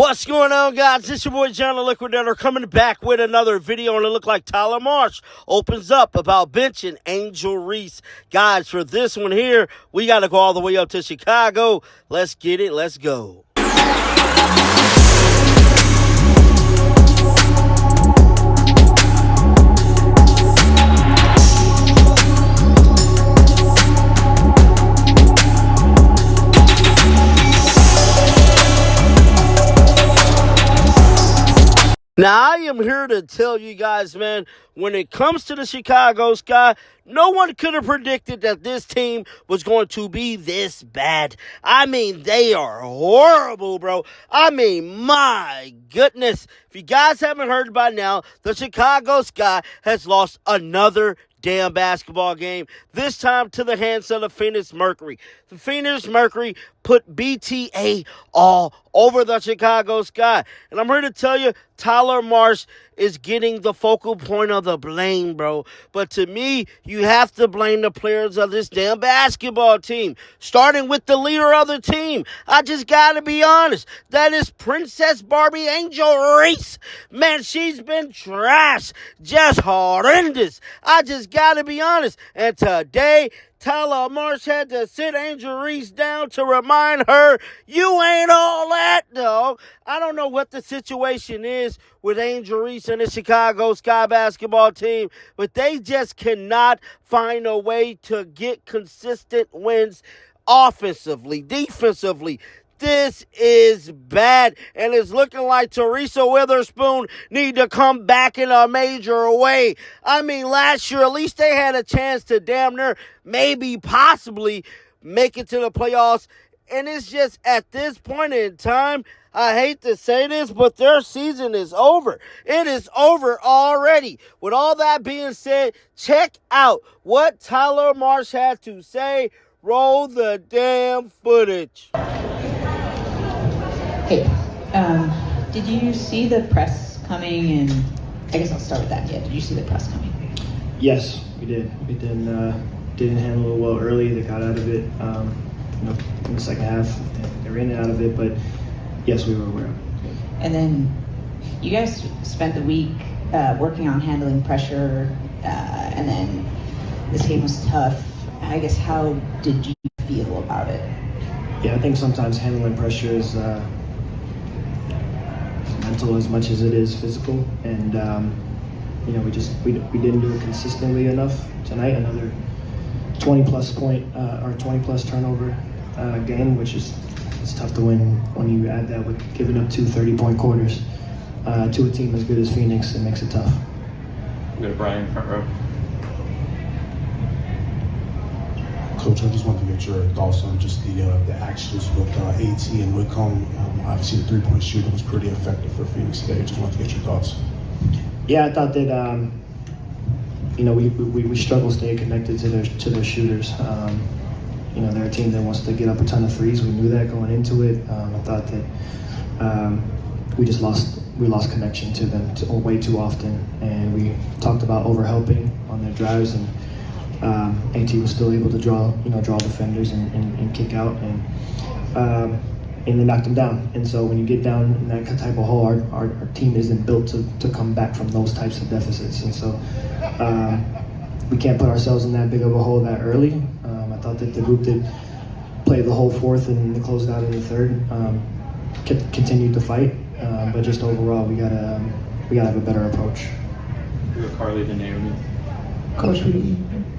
What's going on, guys? It's your boy John the Liquidator coming back with another video, and it looked like Tyler Marsh opens up about benching Angel Reese. Guys, for this one here, we got to go all the way up to Chicago. Let's get it. Let's go. Now, I am here to tell you guys, man, when it comes to the Chicago Sky, no one could have predicted that this team was going to be this bad. I mean, they are horrible, bro. I mean, my goodness. If you guys haven't heard by now, the Chicago Sky has lost another damn basketball game, this time to the hands of the Phoenix Mercury. The Phoenix Mercury put BTA all over the Chicago Sky. And I'm here to tell you, Tyler Marsh is getting the focal point of the blame, bro. But to me, you have to blame the players of this damn basketball team, starting with the leader of the team. I just gotta be honest. That is Princess Barbie Angel Reese. Man, she's been trash. Just horrendous. I just gotta be honest. And today, Tyler Marsh had to sit Angel Reese down to remind her, you ain't all that, dog. I don't know what the situation is with Angel Reese and the Chicago Sky basketball team, but they just cannot find a way to get consistent wins offensively, defensively. This is bad, and it's looking like Teresa Witherspoon need to come back in a major way. I mean, last year, at least they had a chance to damn near, maybe, possibly make it to the playoffs. And it's just, at this point in time, I hate to say this, but their season is over. It is over already. With all that being said, check out what Tyler Marsh had to say. Roll the damn footage. Hey, did you see the press coming? And I guess I'll start with that. Yeah, did you see the press coming? Yes, we did. We didn't handle it well early. They got out of it, in the second half. They ran out of it, but yes, we were aware of it. And then you guys spent the week working on handling pressure, and then this game was tough. I guess, how did you feel about it? Yeah, I think sometimes handling pressure is mental as much as it is physical, and we didn't do it consistently enough tonight. Another 20-plus point or 20-plus turnover game, which is tough to win when you add that with giving up 2 30-point quarters to a team as good as Phoenix. It makes it tough. We go to Brian, front row. Coach, I just wanted to get your thoughts on just the actions with AT and Whitcomb. Obviously, the three-point shooting was pretty effective for Phoenix today. Just wanted to get your thoughts. Yeah, I thought that we struggle staying connected to their shooters. They're a team that wants to get up a ton of threes. We knew that going into it. I thought that we lost connection to them way too often, and we talked about overhelping on their drives, and AT was still able to draw defenders and kick out, and they knocked them down. And so when you get down in that type of hole, our team isn't built to come back from those types of deficits. And so we can't put ourselves in that big of a hole that early. I thought that the group that played the whole fourth and they closed out in the third continued to fight, but just overall we gotta have a better approach. We go Carly to Naomi. Coach,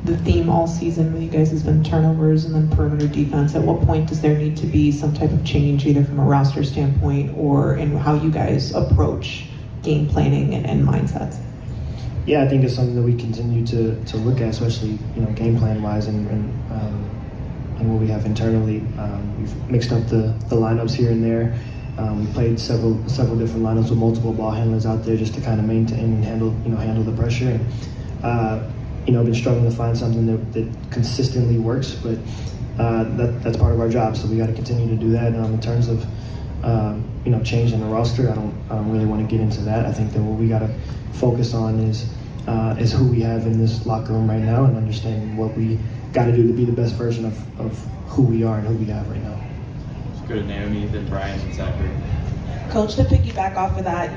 the theme all season with you guys has been turnovers and then perimeter defense. At what point does there need to be some type of change, either from a roster standpoint or in how you guys approach game planning and mindsets? Yeah, I think it's something that we continue to look at, especially game plan wise and what we have internally. We've mixed up the lineups here and there. We played several different lineups with multiple ball handlers out there just to kind of maintain and handle the pressure. And been struggling to find something that consistently works, but that's part of our job. So we got to continue to do that. In terms of changing the roster, I don't really want to get into that. I think that what we got to focus on is who we have in this locker room right now, and understanding what we got to do to be the best version of who we are and who we have right now. Let's go to Naomi, then Brian, and Zachary. Coach, to piggyback off of that,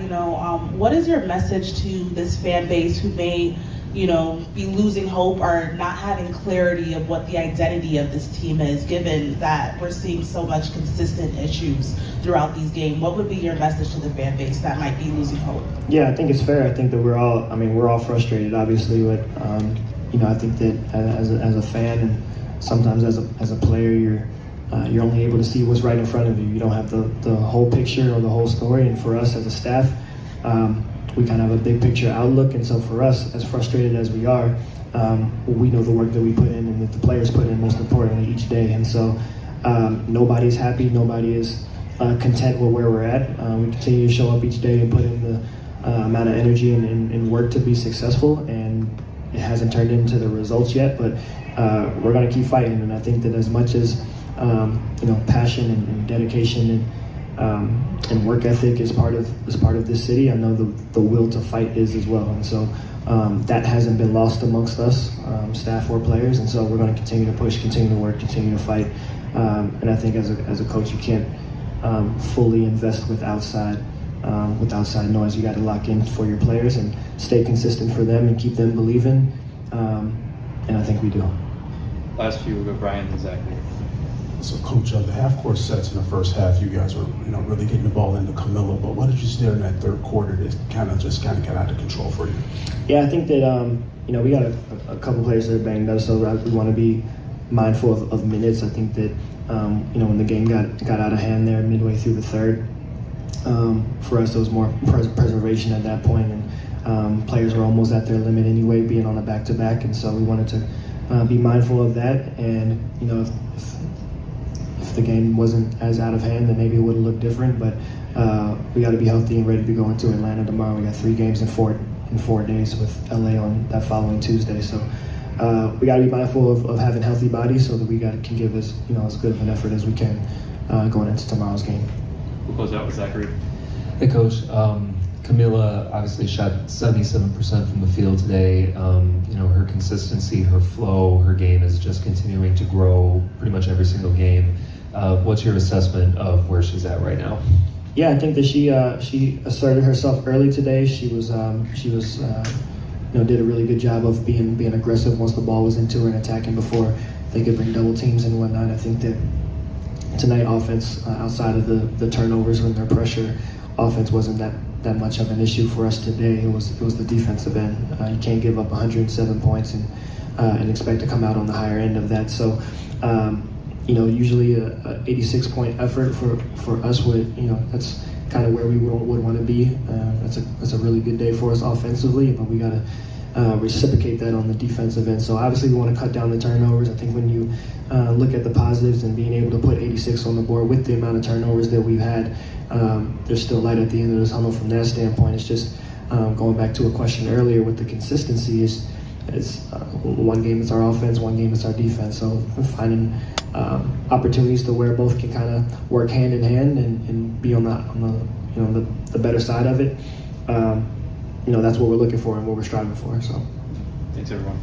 what is your message to this fan base who may, be losing hope or not having clarity of what the identity of this team is, given that we're seeing so much consistent issues throughout these games? What would be your message to the fan base that might be losing hope? Yeah, I think it's fair. I think that we're all frustrated, obviously, but I think that as a fan and sometimes as a player, you're only able to see what's right in front of you. You don't have the whole picture or the whole story. And for us as a staff, we kind of have a big picture outlook. And so for us, as frustrated as we are, we know the work that we put in and that the players put in, most importantly, each day. And so nobody's happy. Nobody is content with where we're at. We continue to show up each day and put in the amount of energy and work to be successful. And it hasn't turned into the results yet, but we're going to keep fighting. And I think that as much as passion and dedication and work ethic is part of this city, I know the will to fight is as well. And so that hasn't been lost amongst us, staff or players. And so we're going to continue to push, continue to work, continue to fight. And I think as a coach, you can't fully invest with outside noise. You got to lock in for your players and stay consistent for them and keep them believing. And I think we do. Last few, we'll go Brian and Zach. So, Coach, the half-court sets in the first half, you guys were, really getting the ball into Camilla. But what did you see there in that third quarter that kind of got out of control for you? Yeah, I think that we got a couple players that are banged up, so we want to be mindful of minutes. I think that when the game got out of hand there midway through the third, for us it was more preservation at that point, and players were almost at their limit anyway, being on a back-to-back, and so we wanted to be mindful of that. And if the game wasn't as out of hand, then maybe it would have looked different. But we got to be healthy and ready to go into Atlanta tomorrow. We got 3 games in 4 days with LA on that following Tuesday. So we got to be mindful of having healthy bodies so that we can give as good of an effort as we can going into tomorrow's game. We'll close out with Zachary. Hey, Coach. Camila obviously shot 77% from the field today. Her consistency, her flow, her game is just continuing to grow pretty much every single game. What's your assessment of where she's at right now? Yeah, I think that she asserted herself early today. She was did a really good job of being aggressive once the ball was into her and attacking before they could bring double teams and whatnot. I think that tonight offense, outside of the turnovers and their pressure, offense wasn't that much of an issue for us today. It was the defensive end. You can't give up 107 points and expect to come out on the higher end of that. So, usually a 86-point effort for us would, that's kind of where we would want to be. That's a really good day for us offensively, but we got to reciprocate that on the defensive end. So obviously we want to cut down the turnovers. I think when you look at the positives and being able to put 86 on the board with the amount of turnovers that we've had, there's still light at the end of the tunnel from that standpoint. It's just going back to a question earlier with the consistency is one game it's our offense, one game it's our defense. So we're finding opportunities to where both can kind of work hand in hand and be on the better side of it. That's what we're looking for and what we're striving for. So, thanks everyone.